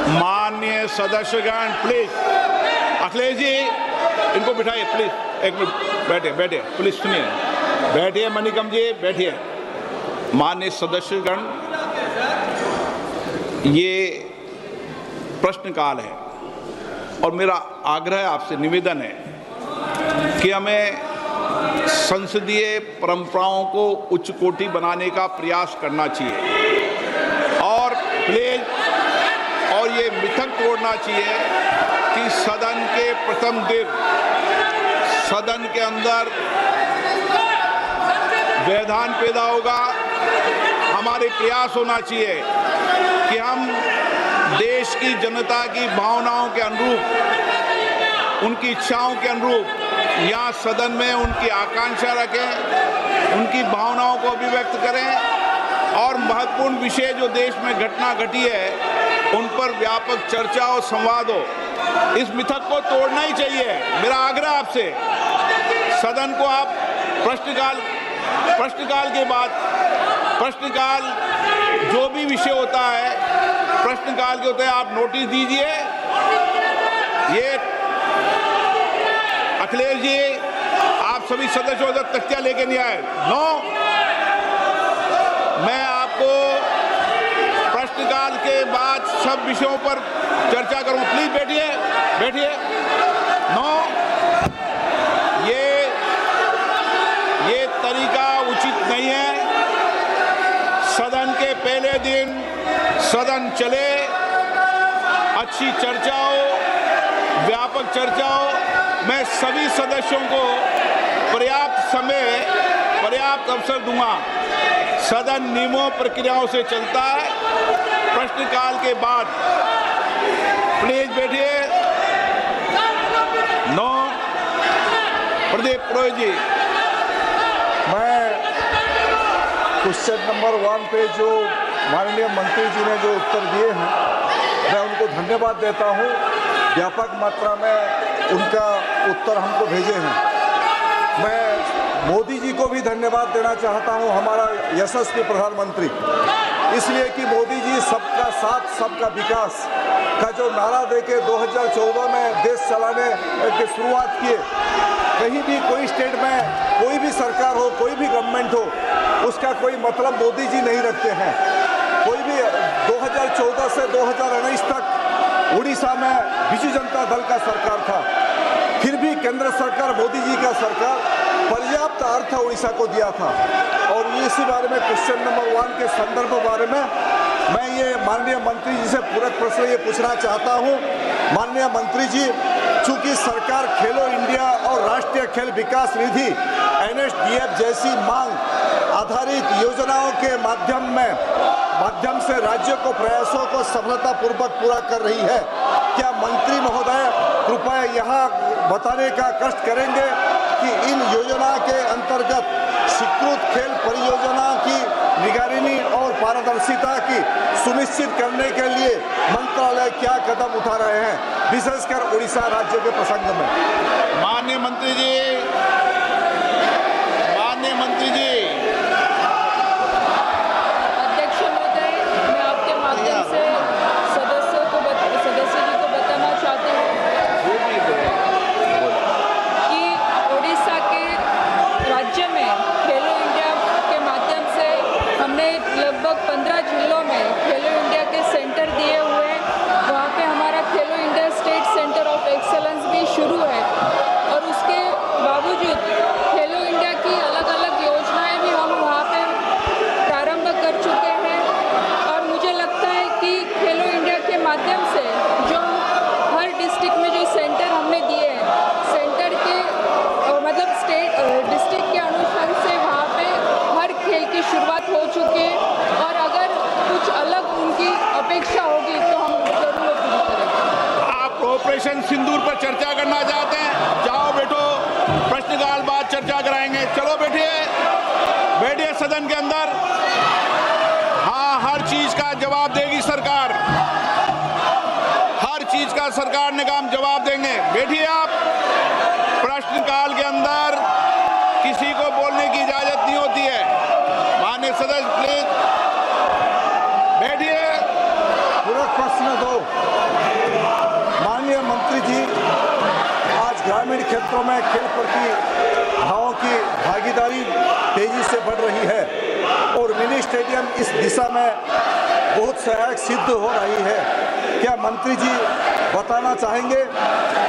माननीय सदस्यगण प्लीज, अखिलेश जी इनको बिठाइए प्लीज, एक मिनट बैठिए बैठिए, प्लीज सुनिए, बैठिए मणिकम जी बैठिए। माननीय सदस्यगण, ये प्रश्नकाल है और मेरा आग्रह आपसे निवेदन है कि हमें संसदीय परंपराओं को उच्च कोटि बनाने का प्रयास करना चाहिए और प्लीज और ये मिथक तोड़ना चाहिए कि सदन के प्रथम दिन सदन के अंदर व्यवधान पैदा होगा। हमारे प्रयास होना चाहिए कि हम देश की जनता की भावनाओं के अनुरूप, उनकी इच्छाओं के अनुरूप यहाँ सदन में उनकी आकांक्षा रखें, उनकी भावनाओं को अभिव्यक्त करें और महत्वपूर्ण विषय जो देश में घटना घटी है उन पर व्यापक चर्चा और संवाद हो। इस मिथक को तोड़ना ही चाहिए। मेरा आग्रह आपसे, सदन को आप प्रश्नकाल के बाद प्रश्नकाल जो भी विषय होता है प्रश्नकाल के होते हैं आप नोटिस दीजिए। ये अखिलेश जी आप सभी सदस्यों उधर तख्तियां लेके नहीं आए। नो, मैं आपको प्रश्नकाल के बाद सब विषयों पर चर्चा करूं। प्लीज बैठिए बैठिए। नो, ये तरीका उचित नहीं है। सदन के पहले दिन सदन चले, अच्छी चर्चा हो, व्यापक चर्चा हो। मैं सभी सदस्यों को पर्याप्त समय, पर्याप्त अवसर दूंगा। सदन नियमों प्रक्रियाओं से चलता है। प्रश्नकाल के बाद प्लीज बैठिए। नो, प्रदीप पुरोहित जी। मैं क्वेश्चन नंबर 1 पे जो माननीय मंत्री जी ने जो उत्तर दिए हैं, मैं उनको धन्यवाद देता हूं। व्यापक मात्रा में उनका उत्तर हमको भेजे हैं। मैं मोदी जी को भी धन्यवाद देना चाहता हूं, हमारा यशस्वी प्रधानमंत्री, इसलिए कि मोदी जी सबका साथ सबका विकास का जो नारा देके 2014 में देश चलाने की शुरुआत किए। कहीं भी कोई स्टेट में कोई भी सरकार हो, कोई भी गवर्नमेंट हो, उसका कोई मतलब मोदी जी नहीं रखते हैं। कोई भी 2014 से 2019 तक उड़ीसा में बिजू जनता दल का सरकार था, फिर भी केंद्र सरकार मोदी जी का सरकार पर्याप्त अर्थ उड़ीसा को दिया था। और इसी बारे में क्वेश्चन नंबर 1 के संदर्भ बारे में मैं ये माननीय मंत्री जी से पूरक प्रश्न ये पूछना चाहता हूँ। माननीय मंत्री जी, चूंकि सरकार खेलो इंडिया और राष्ट्रीय खेल विकास निधि NSDF जैसी मांग आधारित योजनाओं के माध्यम से राज्यों को प्रयासों को सफलतापूर्वक पूरा कर रही है, क्या मंत्री महोदय कृपया यहाँ बताने का कष्ट करेंगे कि इन योजना के अंतर्गत स्वीकृत खेल परियोजना की निगरानी और पारदर्शिता की सुनिश्चित करने के लिए मंत्रालय क्या कदम उठा रहे हैं, विशेषकर उड़ीसा राज्य के प्रसंग में? माननीय मंत्री जी, अध्यक्ष महोदय, मैं आपके माध्यम से सदस्य जी को बताना चाहती हूँ कि उड़ीसा के राज्य में खेलो इंडिया के माध्यम से हमने लगभग 15 जिलों में खेलो इंडिया के सेंटर दिए हुए हैं। वहाँ पे हमारा खेलो India state centre of excellence भी शुरू है और उसके बावजूद खेलो इंडिया की अलग अलग योजनाएं भी हम वहाँ पे प्रारंभ कर चुके हैं। और मुझे लगता है कि खेलो इंडिया के माध्यम से जो हर डिस्ट्रिक्ट में जो सेंटर हमने दिए हैं, सेंटर के मतलब डिस्ट्रिक्ट के अनुसार से वहाँ पे हर खेल की शुरुआत हो चुकी है और अगर कुछ अलग उनकी अपेक्षा होगी तो हम जरूर पूरी करेंगे। आप ऑपरेशन सिंदूर पर चर्चा करना चाहते हैं? जाओ बैठो, प्रश्नकाल बाद चर्चा कराएंगे। चलो बैठिए बैठिए सदन के अंदर। हाँ, हर चीज का जवाब देगी सरकार, हर चीज का सरकार ने काम जवाब देंगे। बैठिए आप। प्रश्नकाल के अंदर किसी को बोलने की इजाजत नहीं होती है। माननीय सदस्य प्लीज बैठिए। पूरक प्रश्न दो। क्षेत्रों में खेल प्रतिभाओं की भागीदारी तेजी से बढ़ रही है और मिनी स्टेडियम इस दिशा में बहुत सहायक सिद्ध हो रही है। क्या मंत्री जी बताना चाहेंगे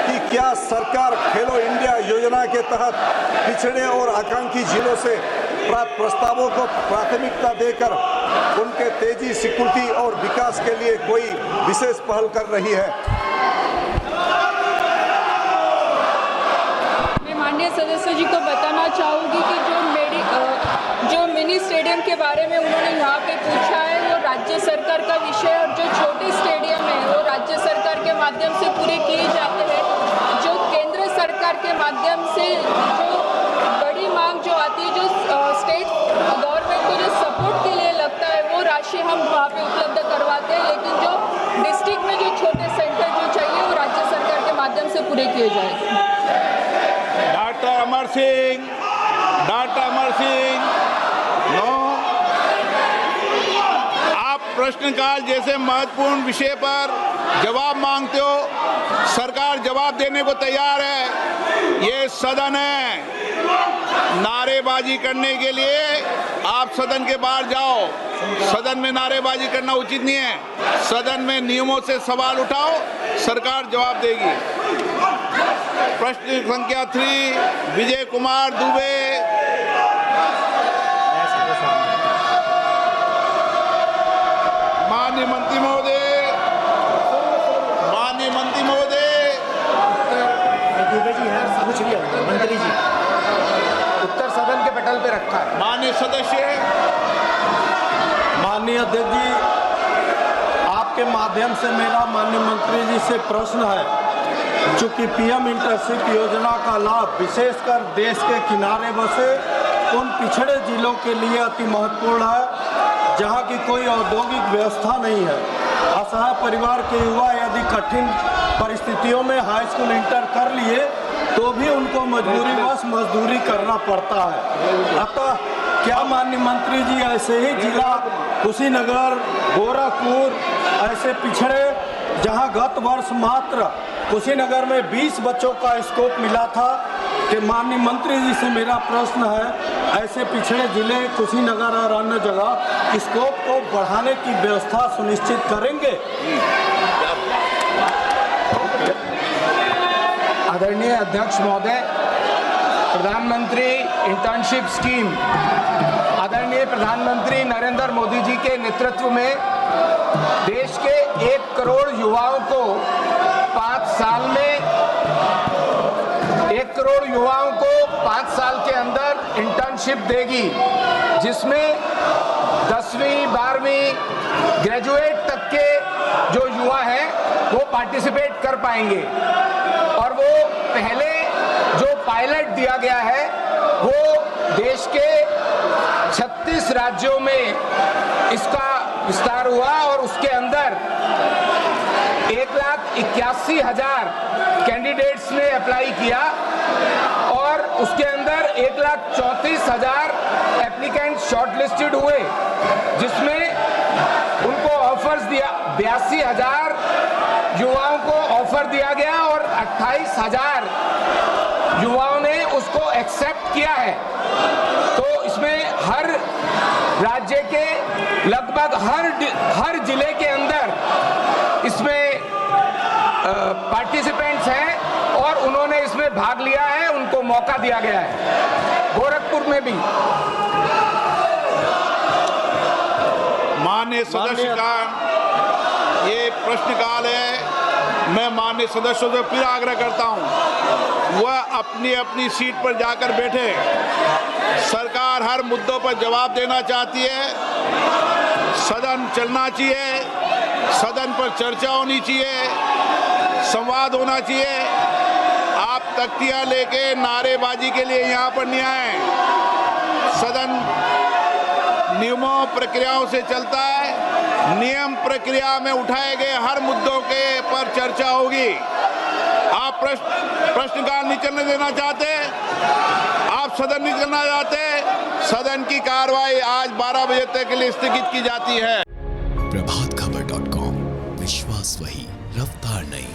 कि क्या सरकार खेलो इंडिया योजना के तहत पिछड़े और आकांक्षी जिलों से प्राप्त प्रस्तावों को प्राथमिकता देकर उनके तेजी, सिक्योरिटी और विकास के लिए कोई विशेष पहल कर रही है? मैं माननीय सदस्य जी को बताना चाहूँगी कि जो मिनी स्टेडियम के बारे में उन्होंने यहाँ पे पूछा है वो राज्य सरकार का विषय, और जो छोटे स्टेडियम है वो राज्य सरकार के माध्यम से पूरे किए जाते हैं। जो केंद्र सरकार के माध्यम से जो बड़ी मांग जो आती है, जो स्टेट गवर्नमेंट को जो सपोर्ट के लिए लगता है, वो राशि हम वहाँ पे उपलब्ध करवाते हैं। लेकिन जो डिस्ट्रिक्ट में जो छोटे सेंटर जो चाहिए वो राज्य सरकार के माध्यम से पूरे किए जाएंगे। Doctor Amar Singh, no. आप प्रश्नकाल जैसे महत्वपूर्ण विषय पर जवाब मांगते हो, सरकार जवाब देने को तैयार है। ये सदन है, नारेबाजी करने के लिए आप सदन के बाहर जाओ। सदन में नारेबाजी करना उचित नहीं है। सदन में नियमों से सवाल उठाओ, सरकार जवाब देगी। प्रश्न संख्या 3 विजय कुमार दुबे। माननीय मंत्री महोदय, दुबे जी है, पूछ लिया मंत्री जी, उत्तर सदन के पटल पे रखा है। माननीय सदस्य, माननीय अध्यक्ष जी, आपके माध्यम से मेरा माननीय मंत्री जी से प्रश्न है। चूँकि पीएम इंटर्नशिप योजना का लाभ विशेषकर देश के किनारे बसे उन पिछड़े जिलों के लिए अति महत्वपूर्ण है जहां की कोई औद्योगिक व्यवस्था नहीं है। असहाय परिवार के युवा यदि कठिन परिस्थितियों में हाई स्कूल इंटर कर लिए तो भी उनको मजबूरीवश मजदूरी करना पड़ता है। अतः क्या माननीय मंत्री जी ऐसे ही जिला कुशीनगर, गोरखपुर ऐसे पिछड़े जहां गत वर्ष मात्र कुशीनगर में 20 बच्चों का स्कोप मिला था, कि माननीय मंत्री जी से मेरा प्रश्न है, ऐसे पिछड़े जिले कुशीनगर और अन्य जगह स्कोप को बढ़ाने की व्यवस्था सुनिश्चित करेंगे? आदरणीय अध्यक्ष महोदय, प्रधानमंत्री इंटर्नशिप स्कीम आदरणीय प्रधानमंत्री नरेंद्र मोदी जी के नेतृत्व में देश के 1 करोड़ युवाओं को 5 साल में 1 करोड़ युवाओं को 5 साल के अंदर इंटर्नशिप देगी, जिसमें 10वीं 12वीं ग्रेजुएट तक के जो युवा हैं वो पार्टिसिपेट कर पाएंगे। और वो पहले जो पायलट दिया गया है वो देश के 36 राज्यों में इसका विस्तार हुआ और उसके अंदर 1,81,000 कैंडिडेट्स ने अप्लाई किया और उसके अंदर 1,34,000 एप्लीकेंट शॉर्टलिस्टेड हुए, जिसमें उनको ऑफर्स दिया, 82,000 युवाओं को ऑफर दिया गया और 28,000 युवाओं ने उसको एक्सेप्ट किया है। तो इसमें हर राज्य के लगभग हर जिले के अंदर इसमें पार्टिसिपेंट्स हैं और उन्होंने इसमें भाग लिया है, उनको मौका दिया गया है। गोरखपुर में भी माननीय सदस्य का ये प्रश्नकाल है। मैं माननीय सदस्यों से फिर आग्रह करता हूं, वह अपनी अपनी सीट पर जाकर बैठे। सरकार हर मुद्दों पर जवाब देना चाहती है। सदन चलना चाहिए, सदन पर चर्चा होनी चाहिए, संवाद होना चाहिए। आप तख्तियां लेके नारेबाजी के लिए यहाँ पर नहीं आए। सदन नियमों प्रक्रियाओं से चलता है। नियम प्रक्रिया में उठाए गए हर मुद्दों के पर चर्चा होगी। आप प्रश्नकाल नहीं चलने देना चाहते, आप सदन नहीं चलना चाहते, सदन की कार्रवाई आज 12 बजे तक के लिए स्थगित की जाती है। प्रभातखबर.com, विश्वास वही, रफ्तार नहीं।